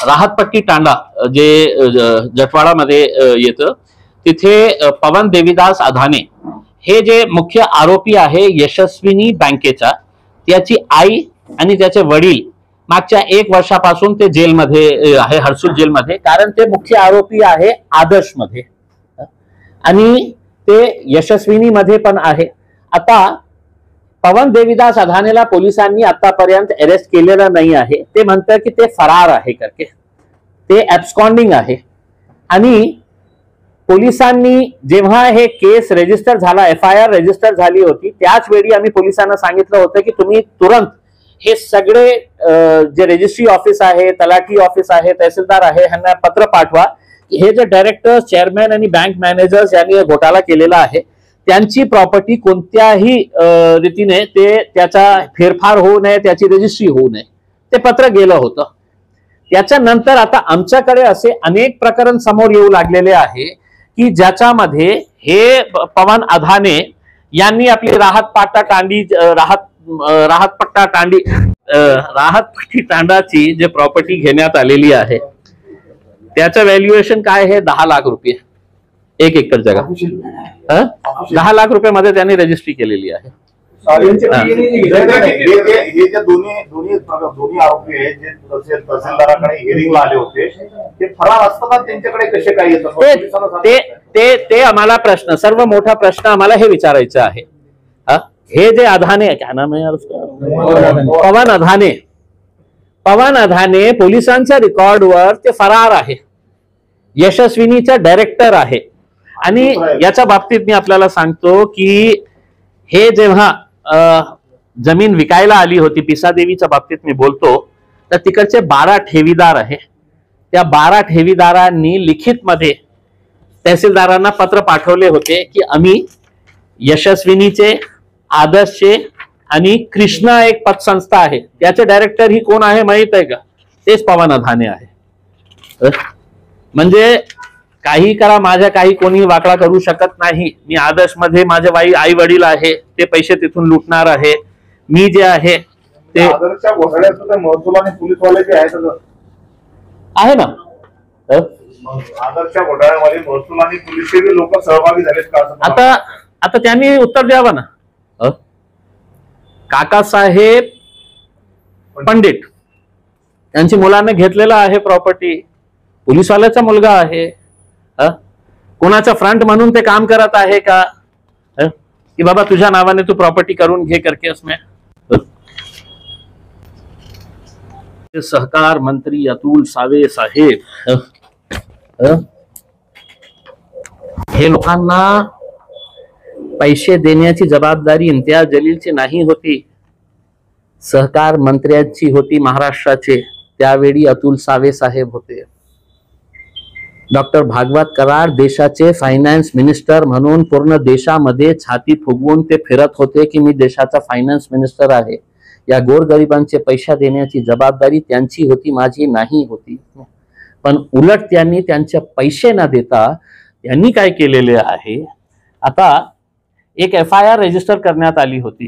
राहतपट्टी तांडा जे जटवाडामध्ये येतं तिथे पवन देवीदास अधाने हे जे मुख्य आरोपी आहे यशस्विनी बँकेचा, त्याची आई आणि त्याचे वडील मागच्या 1 वर्षापासून ते जेलमध्ये आहे, हर्सुल जेलमध्ये, कारण ते मुख्य आरोपी आहे आदर्श मध्ये आणि ते यशस्विनी मध्ये पण आहे। आता पवन देवीदास अधानेला पोलिसांनी आतापर्यंत अरेस्ट केलेलं नाही आहे। ते म्हणतात की ते फरार आहे करके, ते ॲब्स्कॉन्डिंग आहे। आणि पोलिसांनी जेव्हा हे केस रजिस्टर झाला, FIR रजिस्टर झाली होती, त्याच वेळी आम्ही पोलिसांना सांगितलं होतं की तुम्ही तुरंत हे सगळे जे रजिस्ट्री ऑफिस आहे, तलाठी ऑफिस आहे, तहसीलदार आहे, ह्यांना पत्र पाठवा की हे जे डायरेक्टर, चेअरमॅन आणि बँक मॅनेजर्स यांनी घोटाळा केलेला आहे त्यांची प्रॉपर्टी कोणत्याही रीतीने त्याचा फेरफार होऊ नये, त्याची रजिस्ट्री होऊ नये, ते पत्र गेलं होतं। त्याच्यानंतर आता आमच्याकडे असे अनेक प्रकरण समोर येऊ लागलेले आहे की ज्याच्यामध्ये हे पवन अधाने यांनी आपली राहतपट्टी तांडाची जे प्रॉपर्टी घेण्यात आलेली आहे त्याचं व्हॅल्युएशन काय आहे? 10 लाख रुपये, 1 एकर जागा 10 लाख रुपयामध्ये त्यांनी रजिस्ट्री केलेली आहे। हे जे दोन्ही आरोपी आहेत जे तहसीलदाराकडे हिअरिंगला आले होते ते फरार असताना त्यांच्याकडे कसे काय येतात ते आम्हाला प्रश्न, सर्व मोठा प्रश्न आम्हाला हे विचारायचं आहे। हे जे अधाने, क्या नाम है यार उसका, पवन अधाने पोलिसांच्या रेकॉर्डवर ते फरार आहे, यशस्विनीचा डायरेक्टर आहे। आणि याच्या बाबतीत मी आपल्याला सांगतो की हे जेव्हा जमीन विकायला आली होती, पिसादेवीच्या बाबतीत मी बोलतो, तर तिकडचे 12 ठेवीदार आहे। त्या 12 ठेवीदारांनी लिखित मध्ये तहसीलदारांना पत्र पाठवले होते की आम्ही यशस्विनीचे, आदर्शचे आणि कृष्णा एक पतसंस्था आहे त्याचे डायरेक्टर ही कोण आहे माहित आहे का? तेच पवन अधाने आहे। म्हणजे काही करा, माझ्या काही कोणी वाकडा करू शकत नाही। मी आदर्श मध्ये माझे आई वडील आहे, ते पैसे तिथून लुटणार आहे। मी जे आहे ते आदर्शच्या घोटाळ्यात महसूल आणि पोलीसवाले जे आहेत आहे ना, आदर्शच्या घोटाळ्यामध्ये महसूल आणि पोलीसचे लोक सहभागी झालेत का? आता त्यांनी उत्तर द्यावं ना। काकासाहेब पंडित यांची मुलांना घेतलेला आहे प्रॉपर्टी, पोलीसवाल्याचा मुलगा आहे, कोणाचा फ्रंट म्हणून ते काम करत आहे का की बाबा तुझ्या नावाने तू प्रॉपर्टी करून घे करके उसमें? सहकार मंत्री अतुल सावे साहेब हे लोकांना पैसे देण्याची जबाबदारी इम्तियाज जलीलची नाही होती, सहकार मंत्र्यांची होती महाराष्ट्राचे। त्यावेळी अतुल सावे साहेब होते। डॉक्टर भागवत कराड देशाचे फायनान्स मिनिस्टर म्हणून पूर्ण देशामध्ये छाती फुगवून ते फिरत होते की मी देशाचा फायनान्स मिनिस्टर आहे। या गोरगरिबांचे पैसा देण्याची जबाबदारी त्यांची होती, माझी नाही होती। पण उलट त्यांनी त्यांचे पैसे न देता त्यांनी काय केलेले आहे, आता एक FIR रजिस्टर करण्यात आली होती।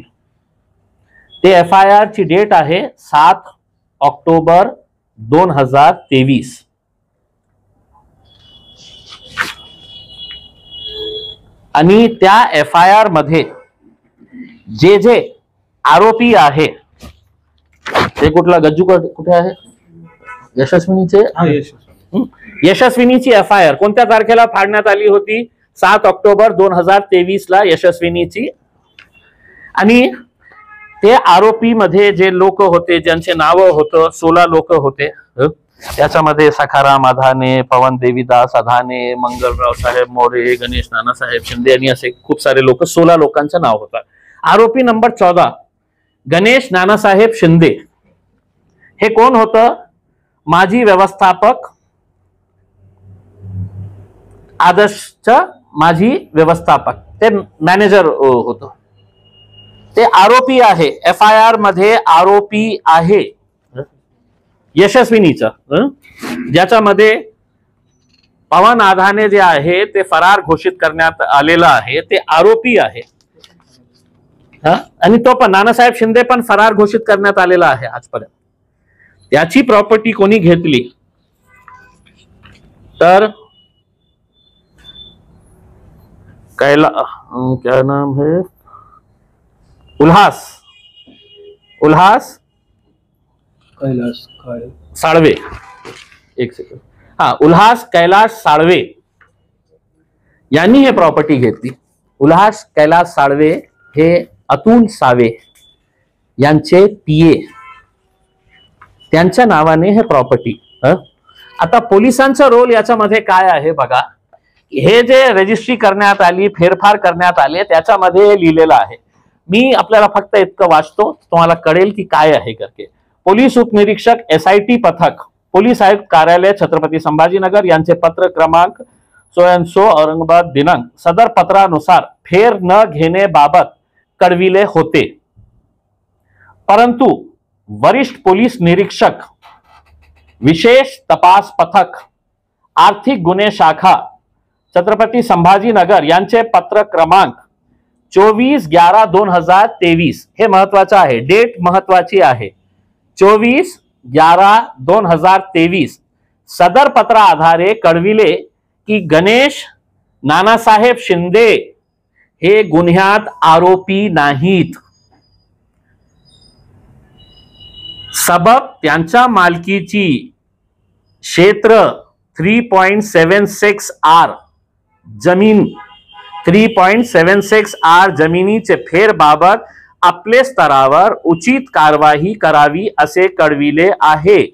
ते FIR ची डेट आहे 7 ऑक्टोबर 2023। आणि त्या FIR मध्ये जे आरोपी आहे ते कुठला गज्जू कुठे आहे? यशस्विनीची FIR कोणत्या तारखेला फाडण्यात आली होती? 7 ऑक्टोबर 2023 ला यशस्विनीची। आणि ते आरोपी मध्ये जे लोक होते, ज्यांचे नाव होतं, 16 लोक होते। त्याच्यामध्ये सखाराम अधाने, पवन देवीदास अधाने, मंगलराव साहेब मोरे, गणेश नानासाहेब शिंदे आणि असे खूप सारे लोक, 16 लोकांचं नाव होतं। आरोपी नंबर 14 गणेश नानासाहेब शिंदे हे कोण होतं? माजी व्यवस्थापक, आदर्शचा माजी व्यवस्थापक, ते मॅनेजर होतं। ते आरोपी आहे, FIR मध्ये आरोपी आहे यशस्विनीचा, ज्याच्यामध्ये पवन अधाने जे आहे ते फरार घोषित करण्यात आलेला आहे, ते आरोपी आहे। आणि तो पण नानासाहेब शिंदे पण फरार घोषित करण्यात आलेला आहे आजपर्यंत। त्याची प्रॉपर्टी कोणी घेतली तर क्या नाम है, उल्हास कैलास साळवे, एक सेकंड, हा, उल्हास कैलास साळवे यांनी हे प्रॉपर्टी घेतली. उल्हास कैलास साळवे हे अतुल सावे यांचे पीए, त्यांच्या नावाने हे प्रॉपर्टी. आता पोलिसांचा रोल याच्यामध्ये काय आहे बघा. हे जे रजिस्ट्री करण्यात आली, फेरफार करण्यात आले, त्याच्यामध्ये हे लिहिलेलं आहे. मी आपल्याला फक्त इतकं वाचतो, तुम्हाला कळेल की काय आहे करके. पोलीस उपनिरीक्षक SIT पथक, पोलीस आयुक्त कार्यालय छत्रपती संभाजीनगर यांचे पत्र क्रमांक सो औरंगाबाद दिनांक सदर पत्रानुसार फेर न घेण्याबाबत कळविले होते, परंतु वरिष्ठ पोलीस निरीक्षक विशेष तपास पथक आर्थिक गुन्हे शाखा छत्रपती संभाजीनगर यांचे पत्र क्रमांक 24/11/2023, हे महत्वाचं आहे, डेट महत्वाची आहे, 24/11/2023, सदर पत्रा आधारे कळविले की गणेश नानासाहेब शिंदे हे गुन्ह्यात आरोपी नाहीत. सबब त्यांच्या मालकीची क्षेत्र 3.76 आर जमीन 3.76 आर जमिनीचे फेरबाबत आपले स्तरावर उचित कारवाई करावी असे कळविले आहे.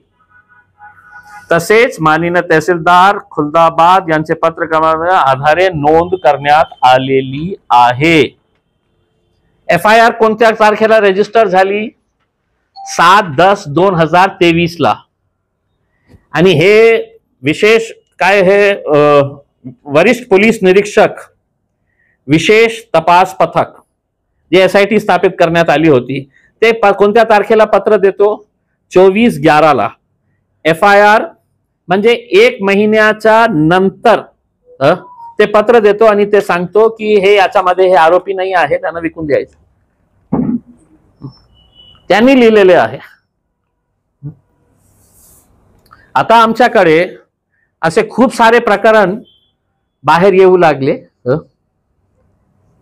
तसेच माननीय तहसीलदार खुलदाबाद यांचे पत्र क्रमांक आधारे नोंद करण्यात आलेली आहे. FIR कोणत्या तारखेला रजिस्टर झाली? 7/10/2023 ला. आणि हे विशेष काय हे वरिष्ठ पोलीस निरीक्षक विशेष तपास पथक जे SIT स्थापित करण्यात आली होती, ते कोणत्या तारखेला पत्र देतो? 24/11 ला. FIR म्हणजे 1 महिन्याच्या नंतर ते पत्र देतो आणि ते सांगतो की हे याच्यामध्ये हे आरोपी नाही आहे, त्यांना विकून द्यायचं. त्यांनी लिहिलेले आहे. आता आमच्याकडे असे खूप सारे प्रकरण बाहेर येऊ लागले,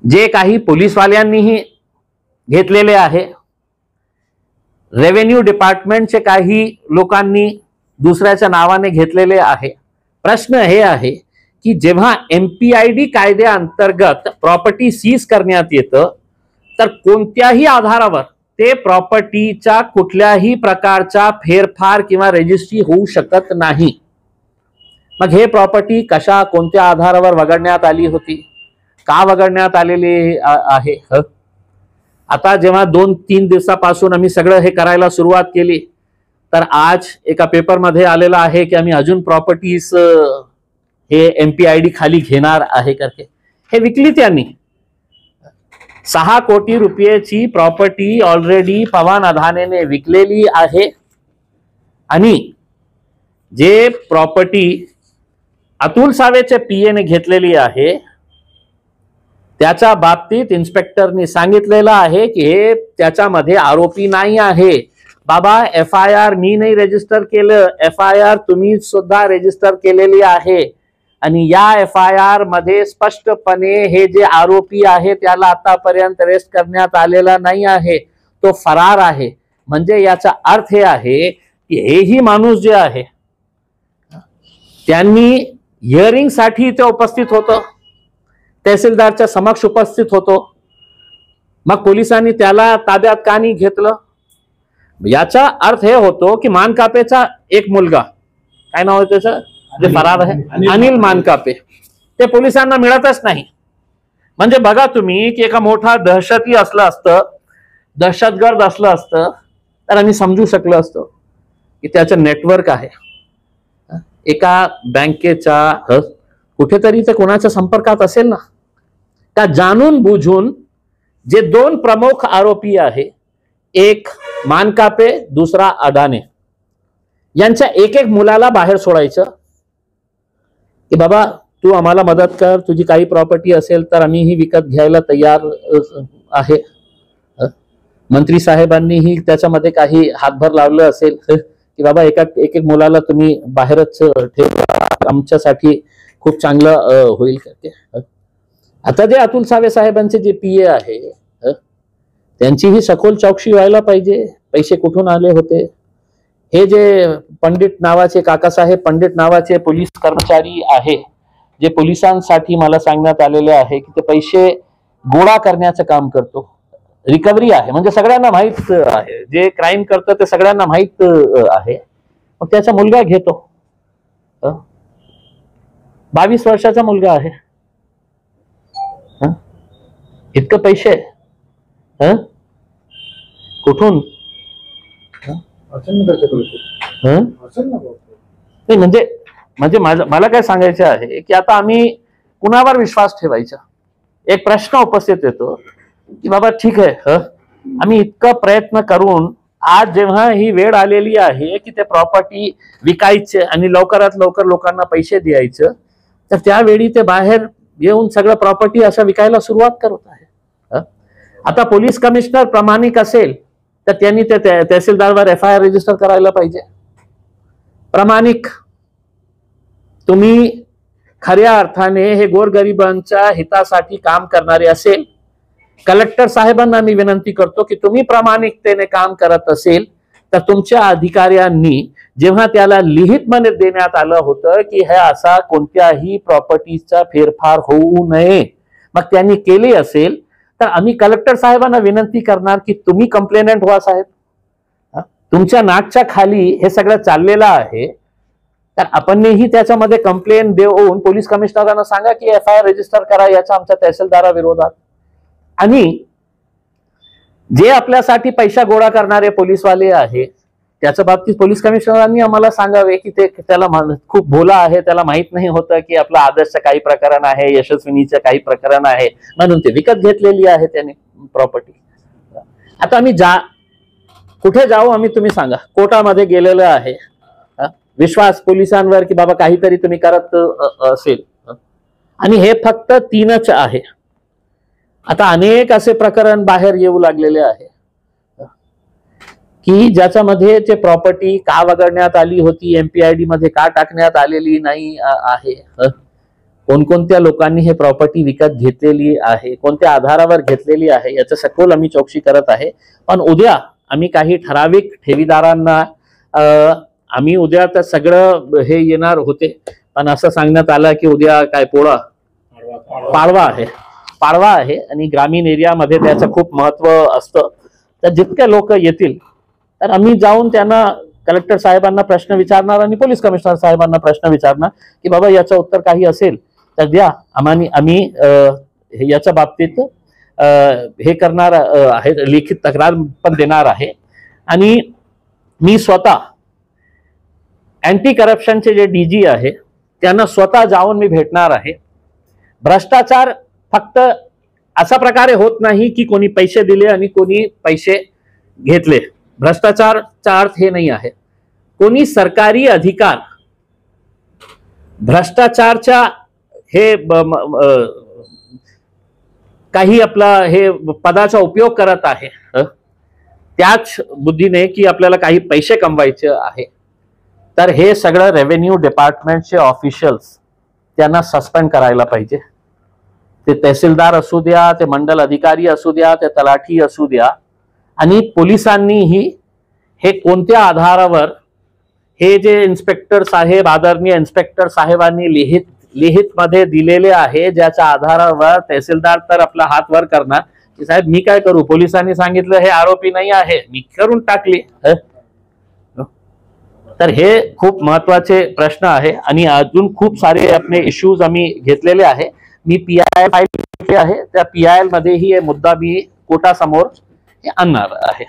जे काही पोलीसवाल्यांनीही घेतलेले आहे, रेव्हेन्यू डिपार्टमेंटचे काही लोकांनी दुसऱ्याच्या नावाने घेतलेले आहे. प्रश्न हे आहे की जेव्हा MPID कायद्याअंतर्गत प्रॉपर्टी सीज करण्यात येतं, तर कोणत्याही आधारावर ते प्रॉपर्टीच्या कुठल्याही प्रकारचा फेरफार किंवा रजिस्ट्री होऊ शकत नाही. मग हे प्रॉपर्टी कशा कोणत्या आधारावर वगळण्यात आली होती, का वगळण्यात आलेली आहे? आता जेव्हा 2-3 दिवसापासून आम्ही सगळं हे करायला सुरुवात केली, तर आज एका पेपरमध्ये आलेलं आहे की आम्ही अजून प्रॉपर्टीज हे MPID खाली घेणार आहे करके. हे विकली त्यांनी. 6 कोटी रुपयाची प्रॉपर्टी ऑलरेडी पवन अधानेने विकलेली आहे. आणि जे प्रॉपर्टी अतुल सावेचे PA ने घेतलेली आहे, त्याच्या बाबतीत इन्स्पेक्टरनी सांगितलेलं आहे की हे त्याच्यामध्ये आरोपी नाही आहे. बाबा, FIR मी नाही रजिस्टर केलं, FIR तुम्ही सुद्धा रजिस्टर केलेली आहे. आणि या FIR मध्ये स्पष्टपणे हे जे आरोपी आहे त्याला आतापर्यंत अरेस्ट करण्यात आलेला नाही आहे, तो फरार आहे. म्हणजे याचा अर्थ हे आहे की हेही माणूस जे आहे त्यांनी हिअरिंग साठी इथे उपस्थित होतो, तहसीलदारच्या समक्ष उपस्थित होतो, मग पोलिसांनी त्याला ताब्यात का नाही घेतलं? याचा अर्थ हे होतो की मानकापेचा एक मुलगा, काय नाव आहे त्याचं, जे फरार आहे, अनिल मानकापे, ते पोलिसांना मिळतच नाही. म्हणजे बघा तुम्ही की एका मोठा दहशती असलं असतं, दहशतगर्द असलं असतं, तर आम्ही समजू शकलो असतो की त्याचं नेटवर्क आहे. एका बँकेच्या कुठेतरी ते कोणाच्या संपर्कात असेल ना, का जाणून बुझून जे 2 प्रमुख आरोपी आहे, एक मानकापे, दुसरा अडाणे, यांच्या एक मुलाला बाहेर सोडायचं की बाबा तू आम्हाला मदत कर, तुझी काही प्रॉपर्टी असेल तर आम्ही ही विकत घ्यायला तयार आहे. मंत्री साहेबांनीही त्याच्यामध्ये काही हातभार लावलं असेल की बाबा एक एक मुलाला तुम्ही बाहेरच ठेवा, आमच्यासाठी खूप चांगलं होईल का. आता जे अतुल सावे साहेबांचे जे PA आहे त्यांची ही सखोल चौकशी व्हायला पाहिजे. पैसे कुठून आले होते. हे जे पंडित नावाचे काकासाहेब पंडित नावाचे पोलीस कर्मचारी आहे, जे पोलिसांसाठी मला सांगण्यात आलेले आहे की ते पैसे गोळा करण्याचं काम करतो. रिकव्हरी आहे म्हणजे सगळ्यांना माहित आहे, जे क्राईम करतं ते सगळ्यांना माहित आहे. मग त्याचा मुलगा घेतो, 22 वर्षाचा मुलगा आहे. इतकं पैसे कुठून. नाही म्हणजे मला काय सांगायचं आहे की आता आम्ही कुणावर विश्वास ठेवायचा. एक प्रश्न उपस्थित येतो की बाबा ठीक आहे, आम्ही इतकं प्रयत्न करून आज जेव्हा ही वेळ आलेली आहे की ते प्रॉपर्टी विकायचे आणि लवकरात लवकर लोकांना पैसे द्यायचं, तर त्यावेळी ते बाहेर येऊन सगळं प्रॉपर्टी असं विकायला सुरुवात करत आहे. आता पोलीस कमिशनर प्रामाणिक असेल तर त्यांनी ते तहसीलदारवर FIR रजिस्टर करायला पाहिजे. प्रामाणिक तुम्ही खऱ्या अर्थाने हे गोरगरिबांच्या हितासाठी काम करणारे असेल, कलेक्टर साहेबांना मी विनंती करतो की तुम्ही प्रामाणिकतेने काम करत असेल तर तुमच्या अधिकाऱ्यांनी जेव्हा त्याला लिखितमध्ये देण्यात आलं होतं की हे असा कोणत्याही प्रॉपर्टीचा फेरफार होऊ नये, मग त्यांनी केले असेल तर आम्ही कलेक्टर साहेबांना विनंती करणार की तुम्ही कंप्लेनंट व्हा साहेब. तुमच्या नाकच्या खाली हे सगळं चाललेलं आहे, तर आपणही त्याच्यामध्ये कंप्लेन देऊन पोलीस कमिशनरांना सांगा की FIR रजिस्टर करा याचा आमच्या तहसीलदाराविरोधात. आणि जे आपल्यासाठी पैसा गोळा करणारे पोलीसवाले आहे त्याच्या बाबतीत पोलीस कमिशनरांनी आम्हाला सांगावे की ते त्याला खूप भोला आहे, त्याला माहित नाही होतं की आपला आदर्श काही प्रकरण आहे, यशस्विनीचं काही प्रकरण आहे, म्हणून ते विकत घेतलेली आहे त्याने प्रॉपर्टी. आता आम्ही कुठे जाऊ आम्ही, तुम्ही सांगा. कोर्टामध्ये गेलेलं आहे, विश्वास पोलिसांवर की बाबा काहीतरी तुम्ही करत असेल, आणि हे फक्त 3च आहे. आता अनेक असे प्रकरण बाहेर येऊ लागलेले आहे की ज्याच्यामध्ये ते प्रॉपर्टी का वगळण्यात आली होती, MPID मध्ये का टाकण्यात आलेली नाही आहे, कोणकोणत्या लोकांनी हे प्रॉपर्टी विकत घेतलेली आहे, कोणत्या आधारावर घेतलेली आहे, याचं सखोल आम्ही चौकशी करत आहे. पण उद्या आम्ही काही ठराविक ठेवीदारांना आम्ही उद्या तर सगळं हे येणार होते, पण असं सांगण्यात आलं की उद्या काय पाडवा आहे आणि ग्रामीण एरियामध्ये त्याचं खूप महत्व असतं. तर जितके लोक येतील तर आम्ही जाऊन त्यांना कलेक्टर साहेबांना प्रश्न विचारणार आणि पोलीस कमिशनर साहेबांना प्रश्न विचारणार की बाबा याचं उत्तर काही असेल तर द्या. आम्ही याच्या बाबतीत हे करणार आहे, लिखित तक्रार पण देणार आहे. आणि मी स्वतः अँटी करप्शनचे जे DG आहे त्यांना स्वतः जाऊन मी भेटणार आहे. भ्रष्टाचार फक्त अशा प्रकारे होत नाही की कोणी पैसे दिले आणि कोणी पैसे घेतले. भ्रष्टाचारचा अर्थ हे नाही आहे कोणी सरकारी अधिकार भ्रष्टाचारच्या हे काही आपला हे पदाचा उपयोग करत आहे त्याच बुद्धीने की आपल्याला काही पैसे कमवायचे आहे, तर हे सगळं रेव्हेन्यू डिपार्टमेंटचे ऑफिशियल्स त्यांना सस्पेंड करायला पाहिजे. ते तहसीलदार असू द्या, ते मंडल अधिकारी असू द्या, ते तलाठी असू द्या. आणि पोलिसांनीही हे कोणत्या आधारावर हे जे इन्स्पेक्टर साहेब आदरणीय इन्स्पेक्टर साहेबांनी लिखित मध्ये दिलेले आहे, ज्याच्या आधारावर तहसीलदार तर आपला हात वर करणार की साहेब मी काय करू, पोलिसांनी सांगितलं हे आरोपी नाही आहे, मी करून टाकली. तर हे खूप महत्वाचे प्रश्न आहे आणि अजून खूप सारे आपले इश्यूज आम्ही घेतलेले आहे. मी PIL फाईल आहे, त्या PIL मध्येही हे मुद्दा मी कोर्टासमोर आणणार आहे.